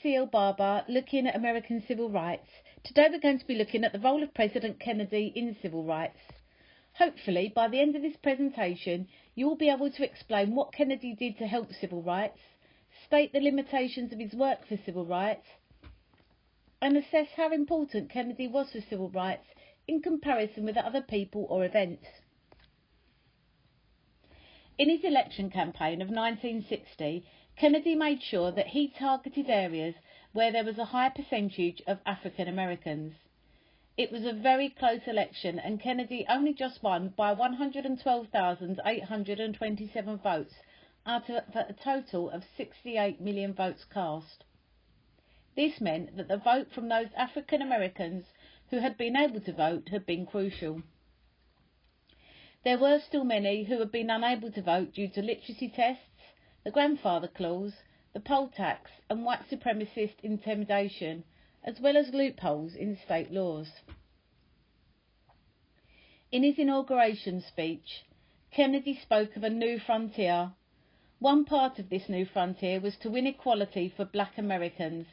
C.L. Barber, looking at American civil rights. Today we're going to be looking at the role of President Kennedy in civil rights. Hopefully, by the end of this presentation, you will be able to explain what Kennedy did to help civil rights, state the limitations of his work for civil rights, and assess how important Kennedy was for civil rights in comparison with other people or events. In his election campaign of 1960, Kennedy made sure that he targeted areas where there was a high percentage of African Americans. It was a very close election and Kennedy only just won by 112,827 votes out of a total of 68 million votes cast. This meant that the vote from those African Americans who had been able to vote had been crucial. There were still many who had been unable to vote due to literacy tests, the grandfather clause, the poll tax and white supremacist intimidation, as well as loopholes in state laws. In his inauguration speech, Kennedy spoke of a new frontier. One part of this new frontier was to win equality for black Americans.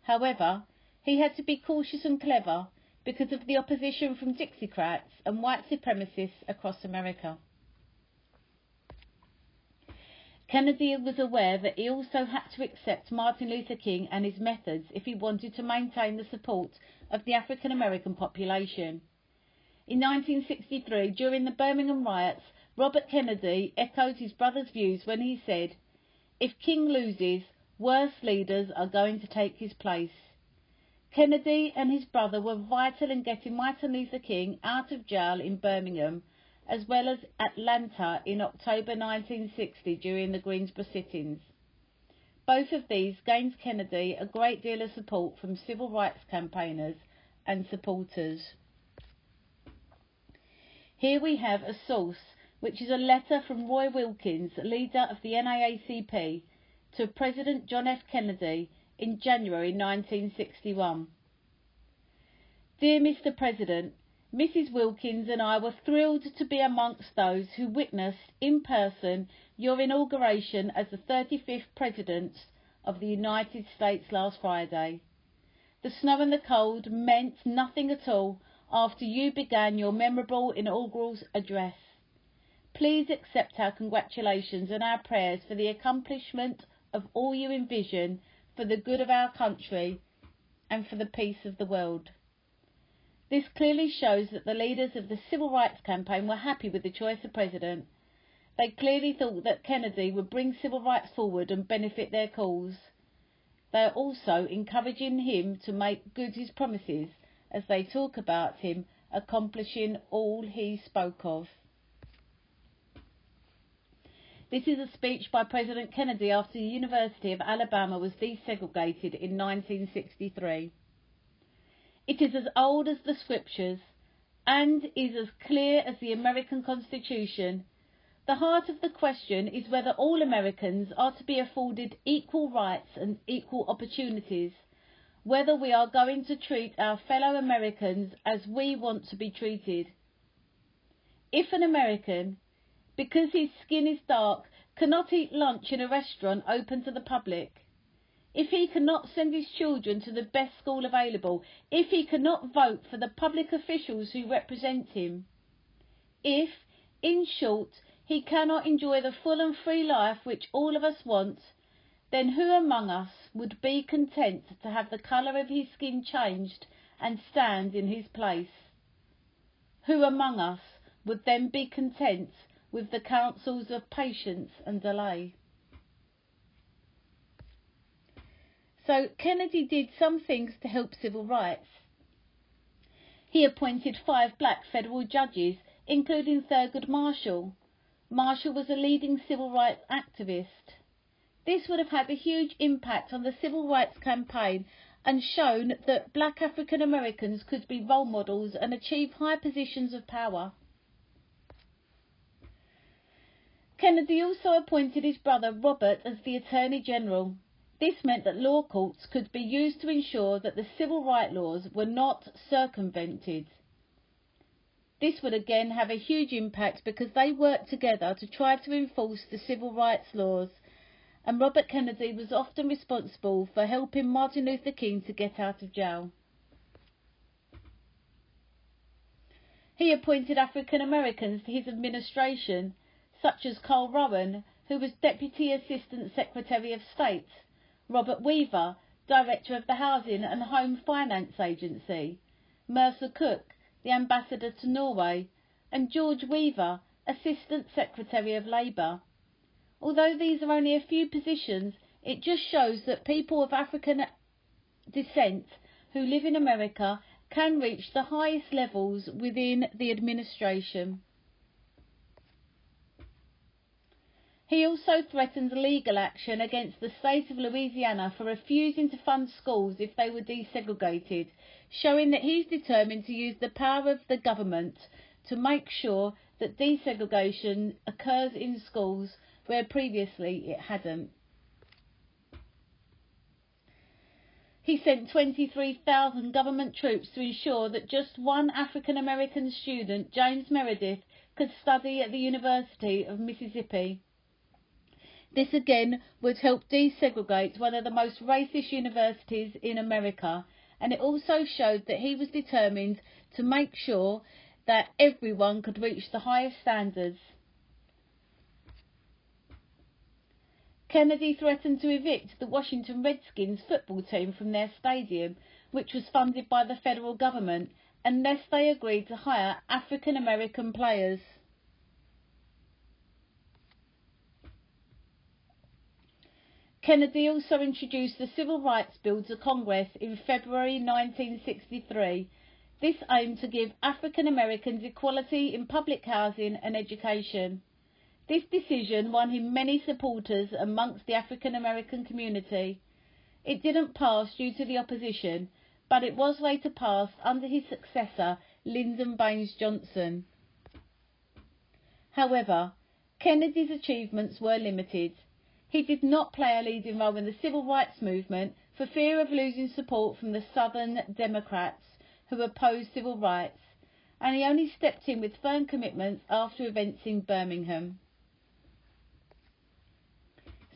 However, he had to be cautious and clever because of the opposition from Dixiecrats and white supremacists across America. Kennedy was aware that he also had to accept Martin Luther King and his methods if he wanted to maintain the support of the African American population. In 1963, during the Birmingham riots, Robert Kennedy echoed his brother's views when he said, "If King loses, worse leaders are going to take his place." Kennedy and his brother were vital in getting Martin Luther King out of jail in Birmingham, as well as Atlanta in October 1960 during the Greensboro sit-ins. Both of these gained Kennedy a great deal of support from civil rights campaigners and supporters. Here we have a source, which is a letter from Roy Wilkins, leader of the NAACP, to President John F. Kennedy in January 1961. Dear Mr. President, Mrs. Wilkins and I were thrilled to be amongst those who witnessed in person your inauguration as the 35th President of the United States last Friday. The snow and the cold meant nothing at all after you began your memorable inaugural address. Please accept our congratulations and our prayers for the accomplishment of all you envision for the good of our country and for the peace of the world. This clearly shows that the leaders of the civil rights campaign were happy with the choice of president. They clearly thought that Kennedy would bring civil rights forward and benefit their cause. They are also encouraging him to make good his promises as they talk about him accomplishing all he spoke of. This is a speech by President Kennedy after the University of Alabama was desegregated in 1963. It is as old as the scriptures and is as clear as the American Constitution. The heart of the question is whether all Americans are to be afforded equal rights and equal opportunities, whether we are going to treat our fellow Americans as we want to be treated. If an American, because his skin is dark, cannot eat lunch in a restaurant open to the public, if he cannot send his children to the best school available, if he cannot vote for the public officials who represent him, if, in short, he cannot enjoy the full and free life which all of us want, then who among us would be content to have the colour of his skin changed and stand in his place? Who among us would then be content with the counsels of patience and delay? So Kennedy did some things to help civil rights. He appointed 5 black federal judges, including Thurgood Marshall. Marshall was a leading civil rights activist. This would have had a huge impact on the civil rights campaign and shown that black African Americans could be role models and achieve high positions of power. Kennedy also appointed his brother Robert as the Attorney General. This meant that law courts could be used to ensure that the civil rights laws were not circumvented. This would again have a huge impact because they worked together to try to enforce the civil rights laws, and Robert Kennedy was often responsible for helping Martin Luther King to get out of jail. He appointed African Americans to his administration, such as Carl Rowan, who was Deputy Assistant Secretary of State, Robert Weaver, Director of the Housing and Home Finance Agency, Mercer Cook, the Ambassador to Norway, and George Weaver, Assistant Secretary of Labour. Although these are only a few positions, it just shows that people of African descent who live in America can reach the highest levels within the administration. He also threatened legal action against the state of Louisiana for refusing to fund schools if they were desegregated, showing that he's determined to use the power of the government to make sure that desegregation occurs in schools where previously it hadn't. He sent 23,000 government troops to ensure that just one African American student, James Meredith, could study at the University of Mississippi. This again would help desegregate one of the most racist universities in America, and it also showed that he was determined to make sure that everyone could reach the highest standards. Kennedy threatened to evict the Washington Redskins football team from their stadium, which was funded by the federal government, unless they agreed to hire African American players. Kennedy also introduced the Civil Rights Bill to Congress in February 1963. This aimed to give African Americans equality in public housing and education. This decision won him many supporters amongst the African American community. It didn't pass due to the opposition, but it was later passed under his successor, Lyndon Baines Johnson. However, Kennedy's achievements were limited. He did not play a leading role in the civil rights movement for fear of losing support from the Southern Democrats who opposed civil rights, and he only stepped in with firm commitments after events in Birmingham.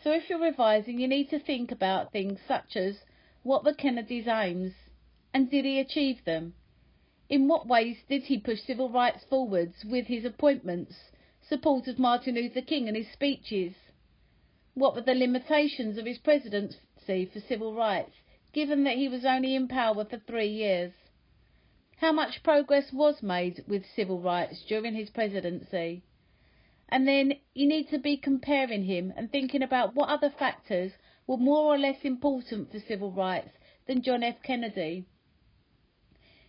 So if you're revising, you need to think about things such as, what were Kennedy's aims, and did he achieve them? In what ways did he push civil rights forwards with his appointments, support of Martin Luther King and his speeches? What were the limitations of his presidency for civil rights, given that he was only in power for 3 years? How much progress was made with civil rights during his presidency? And then you need to be comparing him and thinking about what other factors were more or less important for civil rights than John F. Kennedy.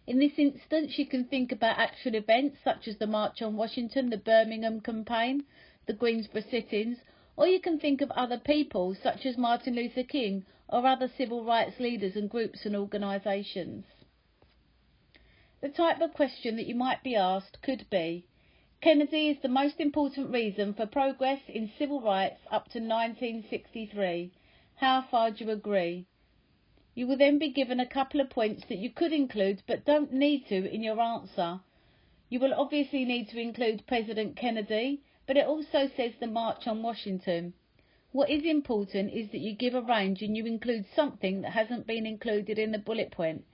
In this instance, you can think about actual events such as the March on Washington, the Birmingham campaign, the Greensboro sit-ins, or you can think of other people such as Martin Luther King or other civil rights leaders and groups and organisations. The type of question that you might be asked could be, Kennedy is the most important reason for progress in civil rights up to 1963. How far do you agree? You will then be given a couple of points that you could include but don't need to in your answer. You will obviously need to include President Kennedy, but it also says the March on Washington. What is important is that you give a range and you include something that hasn't been included in the bullet point.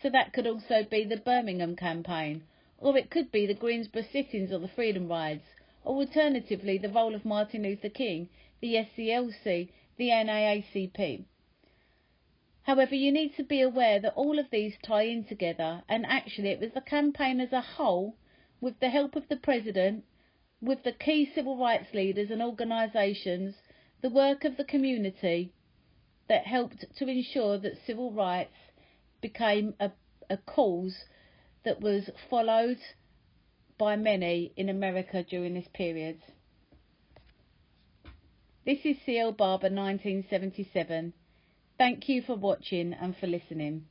So that could also be the Birmingham campaign, or it could be the Greensboro sit-ins or the Freedom Rides, or alternatively the role of Martin Luther King, the SCLC, the NAACP. However, you need to be aware that all of these tie in together, and actually it was the campaign as a whole, with the help of the President, with the key civil rights leaders and organisations, the work of the community, that helped to ensure that civil rights became a cause that was followed by many in America during this period. This is C.L. Barber, 1977. Thank you for watching and for listening.